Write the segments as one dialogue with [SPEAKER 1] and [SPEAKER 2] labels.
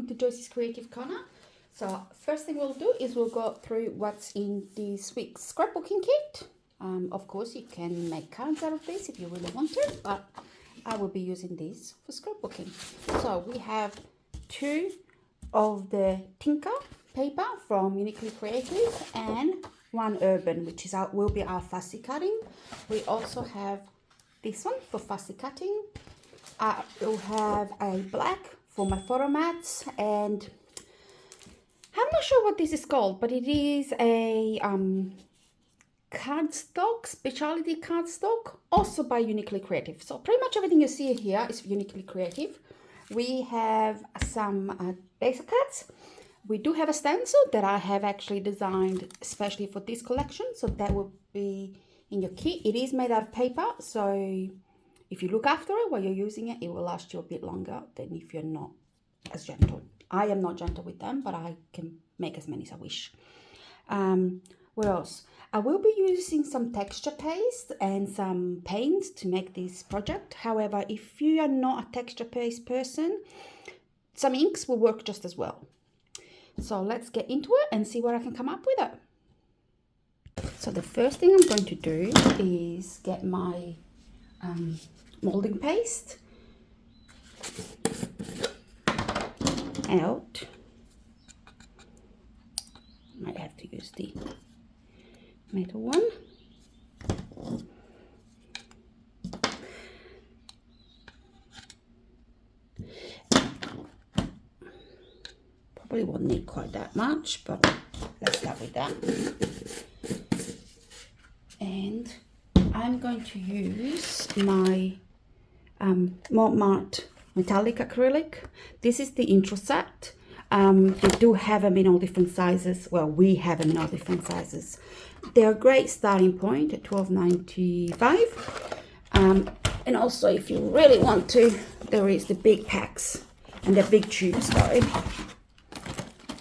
[SPEAKER 1] welcome to Josie's Creative Corner. So first thing we'll do is we'll go through what's in this week's scrapbooking kit. Of course, you can make cards out of this if you really want to, but I will be using this for scrapbooking. So we have 2 of the Tinker paper from Uniquely Creative and 1 Urban, which is will be our fussy cutting. We also have this one for fussy cutting. We'll have a black for my photo mats, and I'm not sure what this is called, but it is a cardstock, specialty cardstock, also by Uniquely Creative. So pretty much everything you see here is Uniquely Creative. We have some basic cards. We do have a stencil that I have actually designed especially for this collection, so that will be in your kit. It is made out of paper, so if you look after it while you're using it, it will last you a bit longer than if you're not as gentle. I am not gentle with them, but I can make as many as I wish. What else? I will be using some texture paste and some paints to make this project. However, if you are not a texture paste person, some inks will work just as well. So let's get into it and see what I can come up with it. So the first thing I'm going to do is get my molding paste out. Might have to use the metal one. Probably won't need quite that much, but let's start with that. And I'm going to use my Montmartre metallic acrylic. This is the intro set. They do have them in all different sizes. Well, we have them in all different sizes. They're a great starting point at $12.95. And also, if you really want to, there is the big packs and the big tubes though.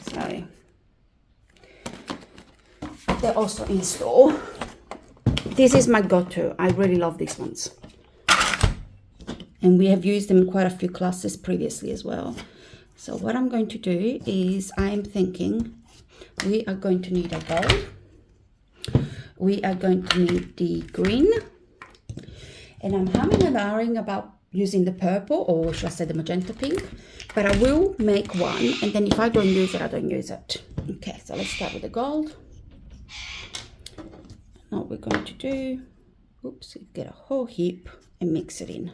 [SPEAKER 1] So they're also in store. This is my go-to. I really love these ones. And we have used them in quite a few classes previously as well. So what I'm going to do is I'm thinking we are going to need a gold. We are going to need the green. And I'm humming and ahhing about using the purple, or should I say the magenta pink. But I will make one, and then if I don't use it, I don't use it. Okay, so let's start with the gold. Now what we're going to do, oops, get a whole heap and mix it in.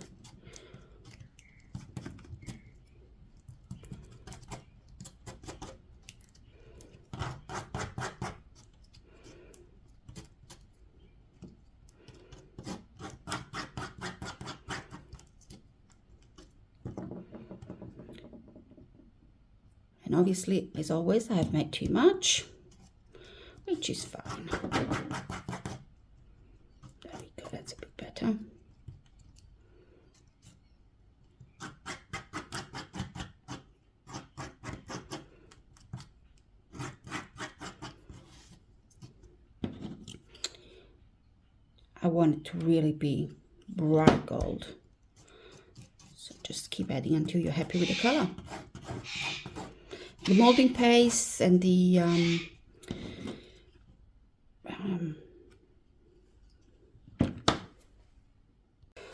[SPEAKER 1] And obviously, as always, I have made too much, which is fine. There we go, that's a bit better. I want it to really be bright gold. So just keep adding until you're happy with the color. The molding paste and the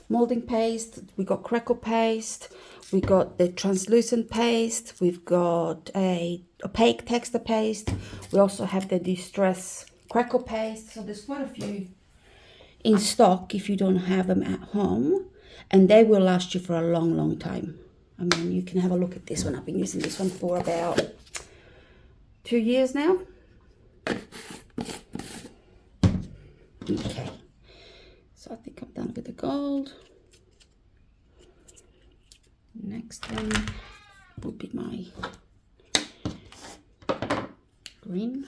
[SPEAKER 1] molding paste, we got crackle paste, we got the translucent paste, we've got a opaque texture paste, we also have the distress crackle paste. So there's quite a few in stock if you don't have them at home, and they will last you for a long time. I mean, you can have a look at this one. I've been using this one for about 2 years now. Okay, so I think I'm done with the gold. Next one will be my green.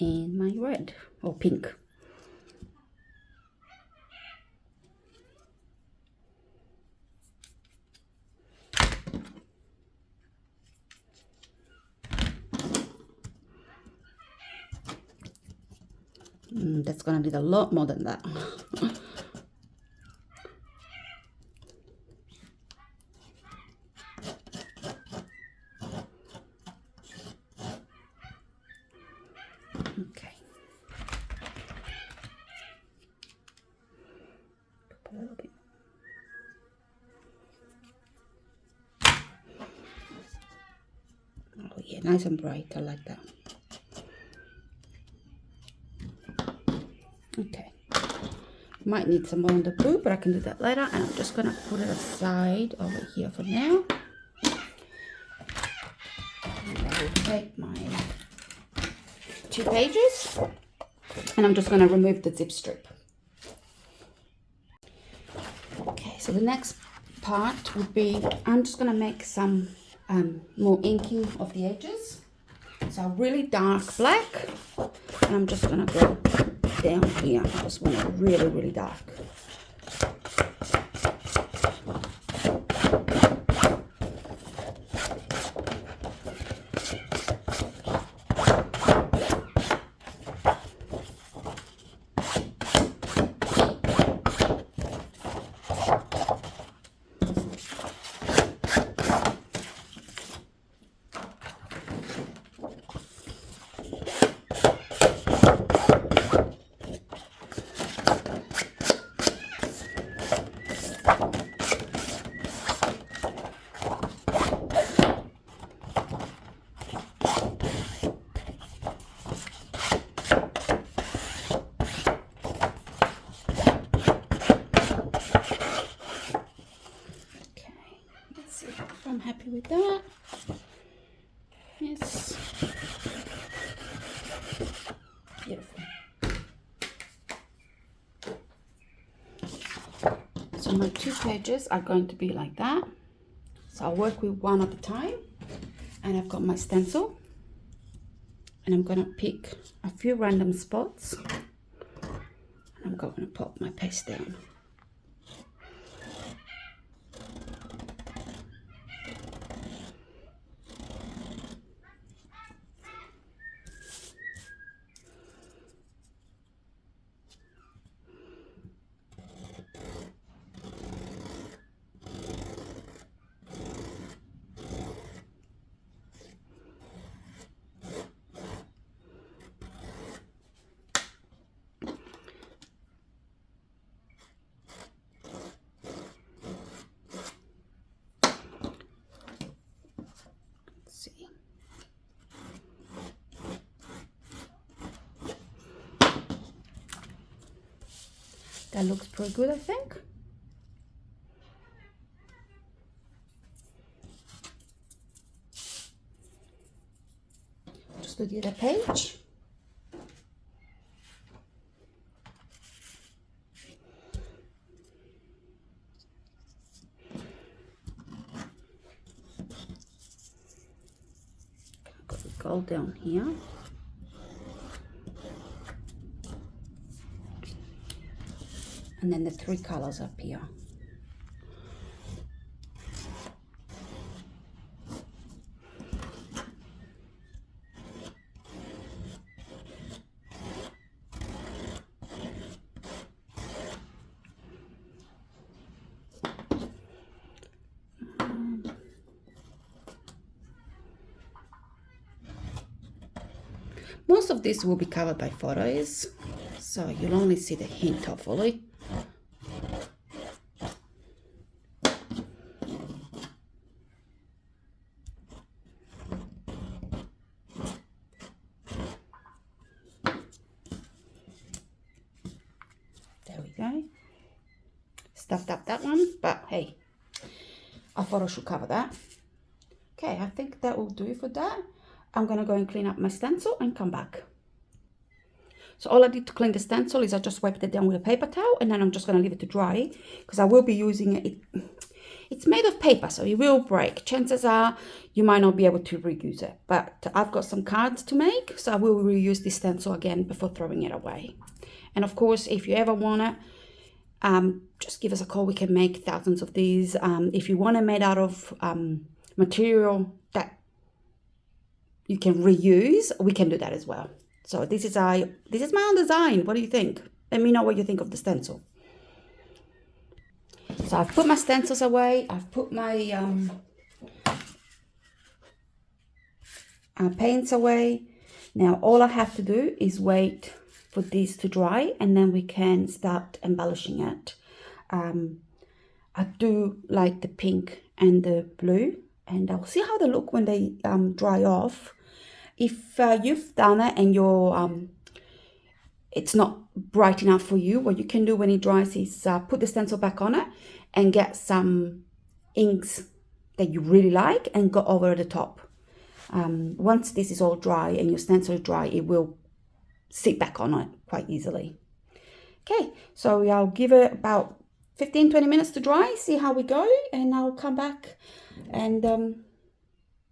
[SPEAKER 1] And my red or pink. That's gonna need a lot more than that. Okay. A little bit. Oh yeah, nice and bright. I like that. Okay. Might need some more on the blue, but I can do that later. And I'm just gonna put it aside over here for now. And I will take my 2 pages, and I'm just gonna remove the zip strip. Okay, so the next part would be, I'm just gonna make some more inking of the edges. So really dark black, and I'm just gonna go down here. I just want it really, really dark. I'm happy with that. Yes. Beautiful. So my 2 pages are going to be like that. So I'll work with one at a time. And I've got my stencil. And I'm going to pick a few random spots. And I'm going to pop my paste down. That looks pretty good, I think. Just do the other page. Got the gold down here. And then the 3 colors up here. Most of this will be covered by photos, so you'll only see the hint, hopefully. There we go. Stuffed up that one, but hey, I thought I should cover that. Okay, I think that will do for that. I'm gonna go and clean up my stencil and come back. So all I did to clean the stencil is I just wiped it down with a paper towel, and then I'm just gonna leave it to dry because I will be using it. It's made of paper, so it will break. Chances are you might not be able to reuse it, but I've got some cards to make, so I will reuse this stencil again before throwing it away. And of course, if you ever want it, just give us a call. We can make thousands of these. If you want it made out of material that you can reuse, we can do that as well. So this is my own design. What do you think? Let me know what you think of the stencil. So I've put my stencils away. I've put my paints away. Now all I have to do is wait for this to dry, and then we can start embellishing it. I do like the pink and the blue, and I'll see how they look when they dry off. If you've done it and it's not bright enough for you, what you can do when it dries is put the stencil back on it and get some inks that you really like and go over the top. Once this is all dry and your stencil is dry, it will sit back on it quite easily. Okay, so I'll give it about 15-20 minutes to dry, see how we go, and I'll come back and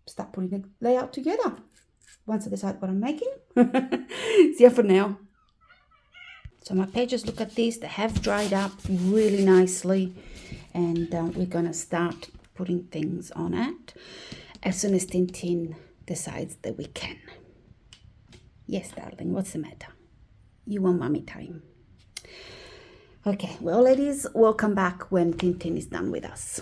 [SPEAKER 1] start putting the layout together once I decide what I'm making. See you for now. So my pages, look at this, they have dried up really nicely, and we're gonna start putting things on it as soon as Tintin decides that we can. Yes, darling, what's the matter? You want mommy time? Okay, well, ladies, we'll come back when Tintin is done with us.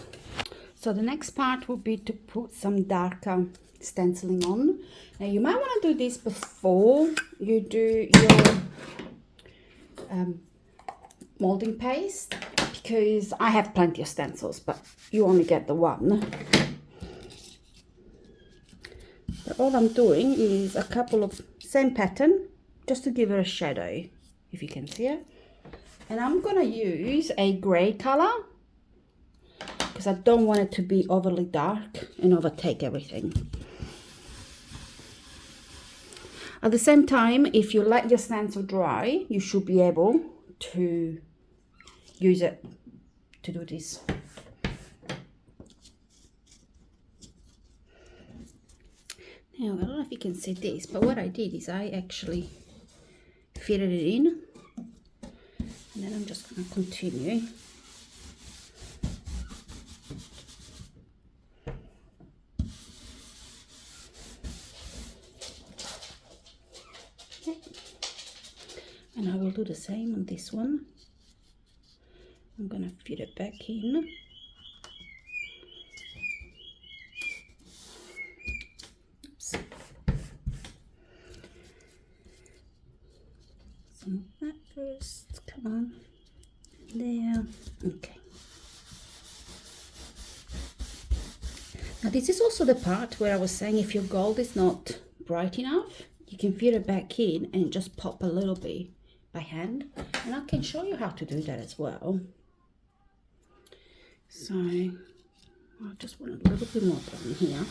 [SPEAKER 1] So the next part will be to put some darker stenciling on. Now you might want to do this before you do your molding paste, because I have plenty of stencils, but you only get the one. But all I'm doing is a couple of same pattern just to give it a shadow, if you can see it. And I'm gonna use a grey color because I don't want it to be overly dark and overtake everything. At the same time, if you let your stencil dry, you should be able to use it to do this. Now, I don't know if you can see this, but what I did is I actually fitted it in, and then I'm just going to continue. Okay. And I will do the same on this one. I'm going to fit it back in. Oops. Some of that first, come on, there, okay. Now this is also the part where I was saying if your gold is not bright enough, you can fit it back in and just pop a little bit by hand, and I can show you how to do that as well. So I just want a little bit more down here.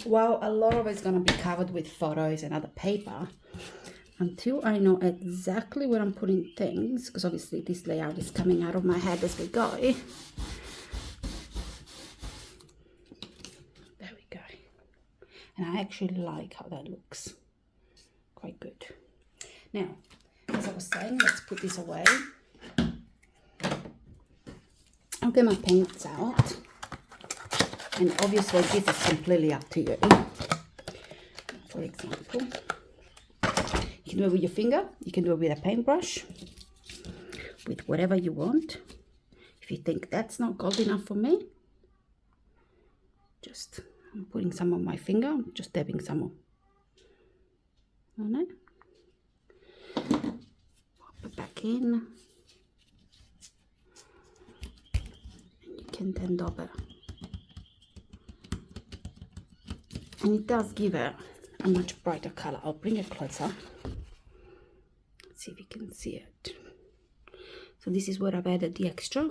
[SPEAKER 1] While a lot of it's going to be covered with photos and other paper, until I know exactly where I'm putting things, because obviously this layout is coming out of my head as we go. There we go. And I actually like how that looks. Quite good. Now, as I was saying, let's put this away. I'll get my paints out. And obviously this is completely up to you. For example, you can do it with your finger, you can do it with a paintbrush, with whatever you want. If you think that's not gold enough for me, just I'm putting some on my finger, just dabbing some on it. Pop it back in. And you can then dab it. And it does give it a much brighter color. I'll bring it closer. Let's see if you can see it. So this is where I've added the extra,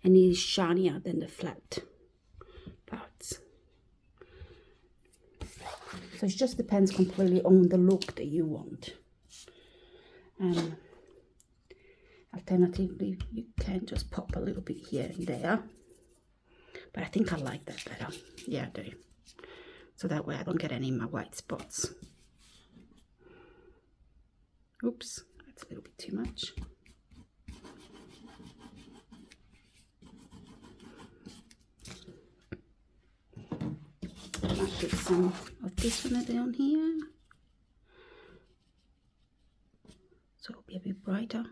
[SPEAKER 1] and it is shinier than the flat parts. So it just depends completely on the look that you want. Alternatively, you can just pop a little bit here and there, but I think I like that better. Yeah, I do. So that way I don't get any of my white spots. Oops, that's a little bit too much. Might put some of this one down here, so it'll be a bit brighter.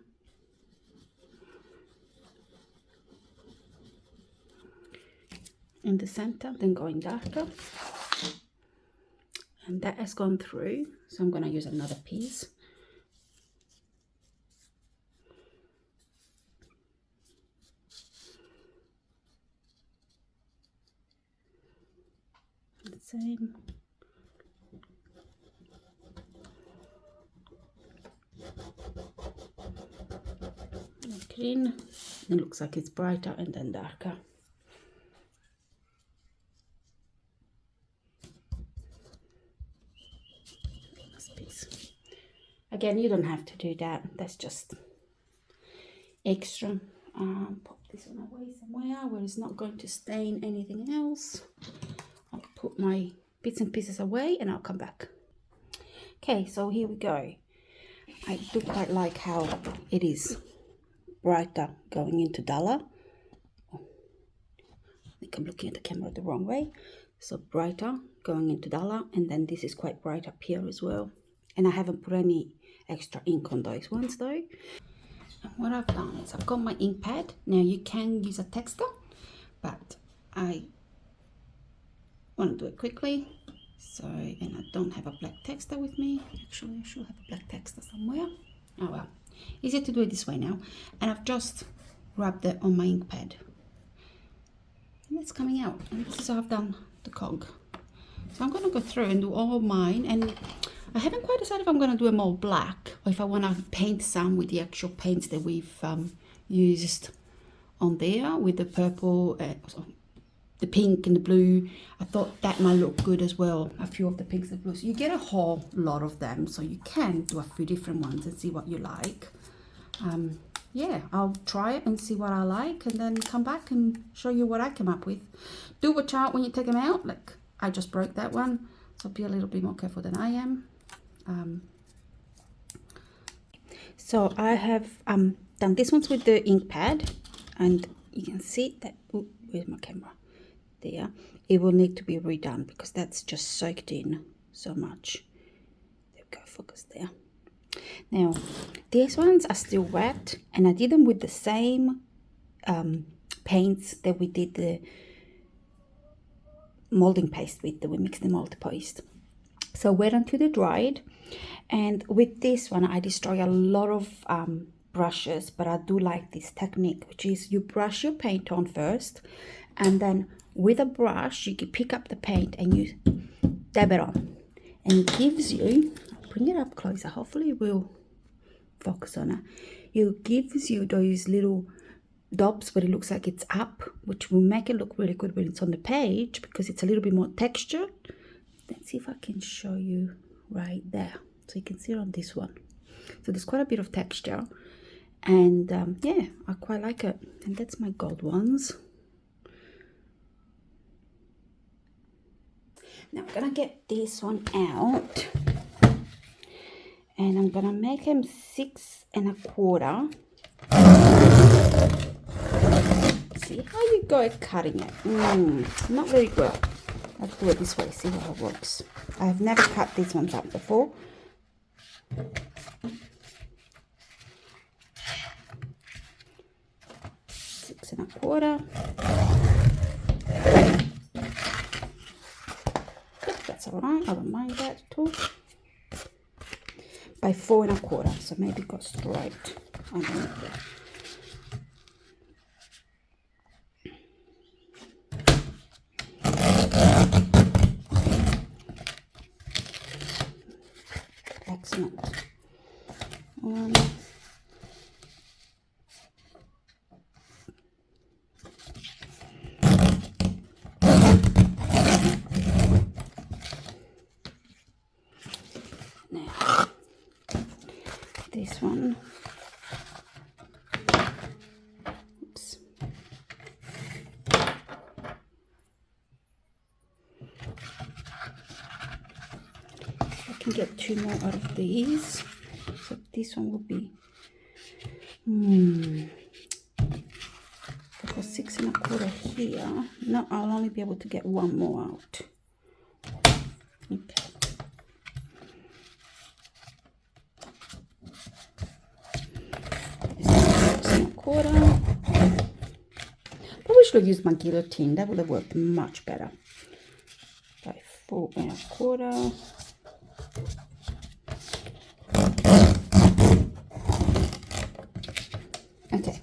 [SPEAKER 1] In the center, then going darker. And that has gone through, so I'm going to use another piece. The same. Look in. It looks like it's brighter and then darker. This piece. Again, you don't have to do that. That's just extra. Pop this one away somewhere where it's not going to stain anything else. I'll put my bits and pieces away and I'll come back. Okay, so here we go. I do quite like how it is brighter going into duller. Oh, I think I'm looking at the camera the wrong way. So brighter going into duller, and then this is quite bright up here as well. And I haven't put any extra ink on those ones though. And what I've done is I've got my ink pad. Now you can use a texter, but I want to do it quickly. So, and I don't have a black texter with me. Actually, I should have a black texter somewhere. Oh well, easy to do it this way now. And I've just rubbed it on my ink pad. And it's coming out. And this is how I've done the cog. So I'm going to go through and do all mine. And I haven't quite decided if I'm going to do them all black or if I want to paint some with the actual paints that we've used on there with the purple, the pink and the blue. I thought that might look good as well, a few of the pinks and blues. You get a whole lot of them, so you can do a few different ones and see what you like. Yeah, I'll try it and see what I like and then come back and show you what I came up with. Do watch out when you take them out, like I just broke that one, so be a little bit more careful than I am. So I have done this ones with the ink pad, and you can see that, ooh, where's my camera? There, it will need to be redone because that's just soaked in so much. There we go, focus there. Now these ones are still wet, and I did them with the same paints that we did the molding paste with, that we mixed the mold paste. So wait until they dried. And with this one I destroy a lot of brushes, but I do like this technique, which is you brush your paint on first, and then with a brush you can pick up the paint and you dab it on, and it gives you, I'll bring it up closer, hopefully it will focus on it. It gives you those little dots where it looks like it's up, which will make it look really good when it's on the page because it's a little bit more textured. Let's see if I can show you right there, so you can see it on this one. So there's quite a bit of texture, and yeah, I quite like it. And that's my gold ones. Now I'm gonna get this one out, and I'm gonna make them 6 1/4. See how you go at cutting it. Not very good. Let's do it this way, see how it works. I have never cut these ones up before. Six and a quarter. That's all right, I don't mind that at all. By 4 1/4, so maybe go straight underneath there. Excellent. Now, this one. Oops. I can get 2 more out of these. So this one will be I've got 6 1/4 here. No, I'll only be able to get 1 more out. Okay. This is 6.25. Probably should have used my guillotine. That would have worked much better. By 4.25. Okay.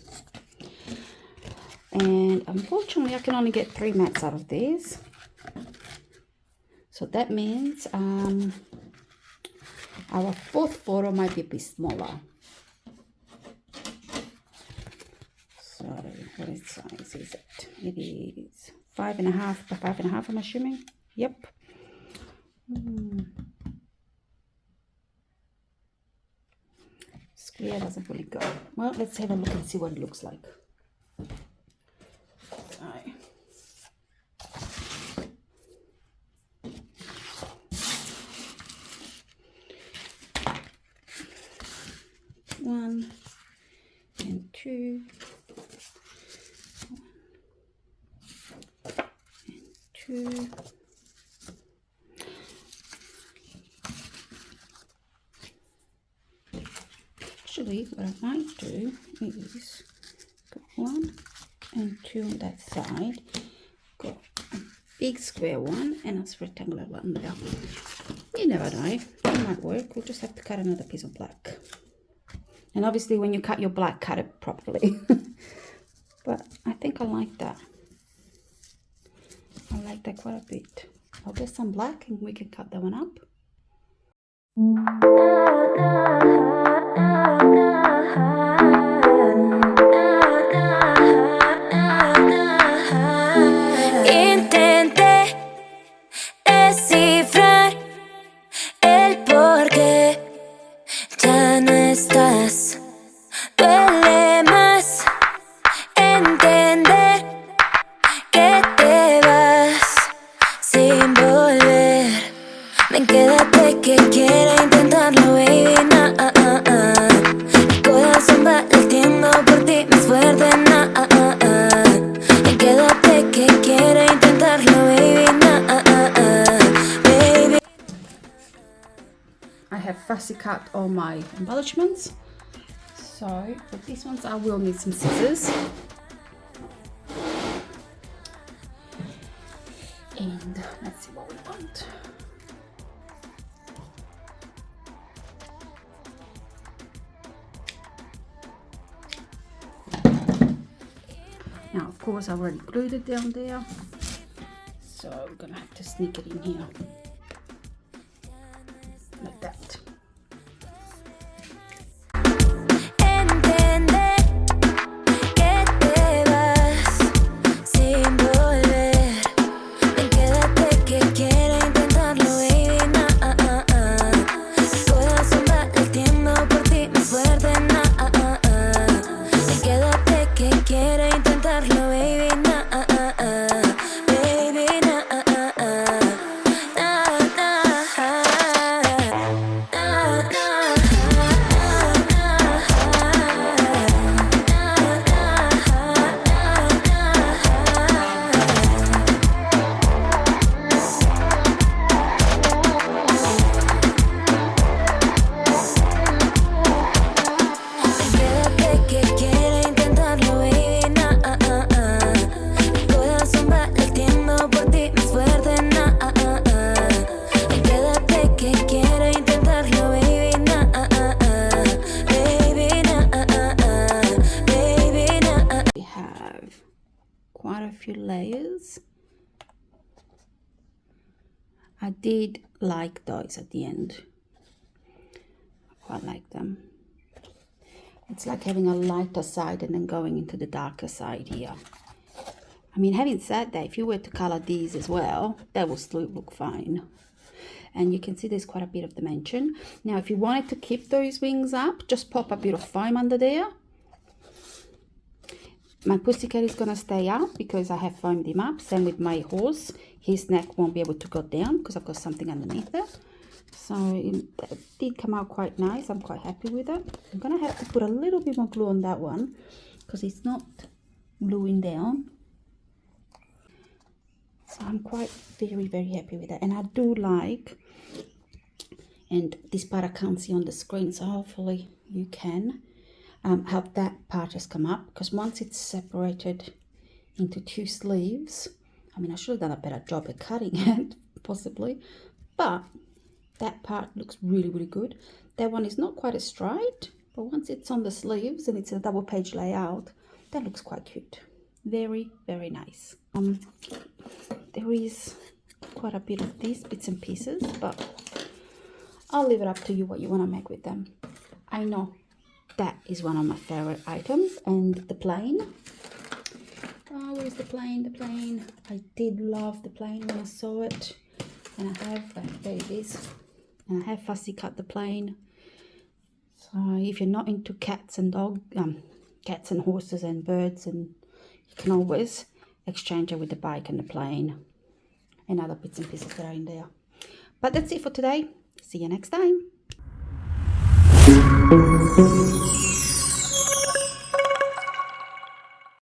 [SPEAKER 1] And unfortunately, I can only get 3 mats out of these. So that means our fourth photo might be a bit smaller. So what size is it? It is 5.5 by 5.5, I'm assuming. Yep. Square doesn't really go. Well, let's have a look and see what it looks like. Sorry. One and two. Two. Actually, what I might do is got 1 and 2 on that side, got a big square one and a rectangular one there. You never know, it might work. We'll just have to cut another piece of black. And obviously when you cut your black, cut it properly. But I think I like that. I like that quite a bit. I'll get some black and we can cut that one up.
[SPEAKER 2] Intenté descifrar el porqué ya no estás. Duele más entender que te vas sin volver. Ven, quédate que quiero intentarlo, baby. Mi corazón va latiendo por ti más fuerte. Ven, quédate que quiero intentarlo, baby. Baby.
[SPEAKER 1] I have fussy cut all my embellishments. So for these ones I will need some scissors. And let's see what we want. Now of course I've already glued it down there, so I'm gonna have to sneak it in here like that. Few layers. I did like those at the end. I quite like them. It's like having a lighter side and then going into the darker side here. I mean, having said that, if you were to color these as well, that will still look fine. And you can see there's quite a bit of dimension. Now, if you wanted to keep those wings up, just pop a bit of foam under there. My pussycat is going to stay up because I have foamed him up. Same with my horse. His neck won't be able to go down because I've got something underneath it. So it did come out quite nice. I'm quite happy with it. I'm going to have to put a little bit more glue on that one because it's not gluing down. So I'm quite very happy with that. And I do like, and this part I can't see on the screen, so hopefully you can, how that part has come up, because once it's separated into two sleeves, I mean, I should have done a better job at cutting it, possibly, but that part looks really good. That one is not quite as straight, but once it's on the sleeves and it's a double page layout, that looks quite cute. Very nice. There is quite a bit of these bits and pieces, but I'll leave it up to you what you want to make with them. I know that is one of my favorite items, and the plane. Oh, where's the plane? The plane. I did love the plane when I saw it, and I have, there it is, and I have fussy cut the plane. So if you're not into cats and cats and horses and birds, and you can always exchange it with the bike and the plane and other bits and pieces that are in there. But that's it for today. See you next time.